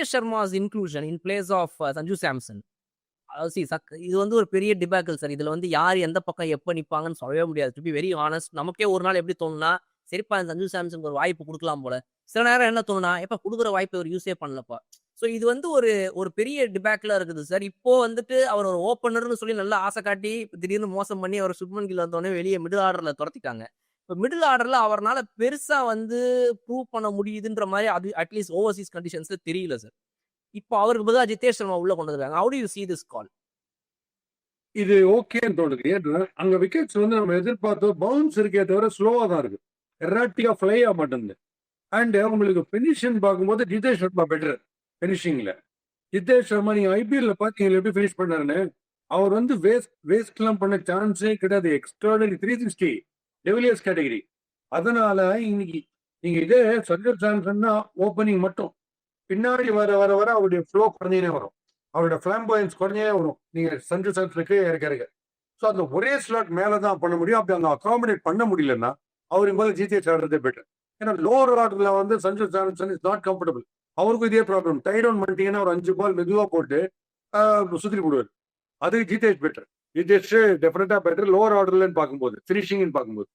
Jitesh Sharma's inclusion in place of Sanju Samson. இது வந்து ஒரு பெரிய டிபாக்கிள் சார். இதுல வந்து யார் எந்த பக்கம் எப்ப நிப்பாங்கன்னு சொல்லவே முடியாது. டு பி வெரி ஹானஸ்ட், நமக்கே ஒரு நாள் எப்படி தோணுனா, சரிப்பா சஞ்சு சாம்சனுக்கு ஒரு வாய்ப்பு கொடுக்கலாம் போல. சில நேரம் என்ன தோணுனா, எப்ப கொடுக்குற வாய்ப்பை ஒரு யூஸே பண்ணலப்பா. ஸோ இது வந்து ஒரு பெரிய டிபாக்கிளா இருக்குது சார். இப்போ வந்துட்டு அவர் ஒரு ஓப்பனர்னு சொல்லி நல்லா ஆசை காட்டி திடீர்னு மோசம் பண்ணி அவர் சுப்மன் கில் வந்தோடனே வெளியே மிடில் ஆர்டர்ல துரத்திட்டாங்க. இப்போ மிடில் ஆர்டர்ல அவரால் பெருசா வந்து ப்ரூவ் பண்ண முடியுதுன்ற மாதிரி அது அட்லீஸ்ட் ஓவர்சீஸ் கண்டிஷன்ஸ்ல தெரியல சார். இப்போ அவருக்கு பதிலாக ஜிதேஷ் சர்மா உள்ள கொண்டு வந்திருக்காங்க. How to you see this call? இது ஓகேன்னு தோணுது. ஏன்னா அங்க விக்கெட்ஸ் வந்து நம்ம எதிர்பார்த்தோம் பவுன்ஸ் இருக்கே தவிர ஸ்லோவா தான் இருக்கு, எராட்டிக்கா ஃபிளை ஆக மாட்டேங்குது. அண்ட் உங்களுக்கு பினிஷிங் பார்க்கும்போது ஜிதேஷ் சர்மா பெட்டர் பினிஷிங்ல. ஜிதேஷ் சர்மா நீங்க ஐபிஎல்ல பாத்தீங்க எப்படி பினிஷ் பண்ணாருன்னு. அவர் வந்து வேஸ்ட் எல்லாம் பண்ண சான்ஸே கிடையாது. Extraordinary 360 de Villiers category. அதனால இன்னைக்கு நீங்க இதே சஞ்சு சாம்சன்னா ஓப்பனிங் மட்டும் பின்னாடி வர வர வர அவருடைய ஃப்ளோ குறைஞ்சே வரும், அவரோட ஃபிளாம்போயன்ஸ் குறைஞ்சே வரும். நீங்க சஞ்சு சாம்சனுக்கு இருக்க ஸோ அந்த ஒரே ஸ்லாட் மேலதான் பண்ண முடியும். அப்படி அந்த அகாமடேட் பண்ண முடியலன்னா அவருக்கு போல ஜிடிஎச் ஆடுறதே பெட்டர். ஏன்னா லோவர் ஆர்டர்ல வந்து Sanju Samson is not comfortable. அவருக்கும் இதே ப்ராப்ளம். டை டவுன் பண்ணிட்டீங்கன்னா ஒரு 5 பால் மெதுவா போட்டு சுத்தி போடுவார். அது ஜிதேஷ் பெட்டர். ஜிதேஷ் டெஃபினட்டா பெட்டர் லோவர் ஆர்டர்லன்னு பார்க்கும்போது, ஃபினிஷிங்னு பார்க்கும்போது.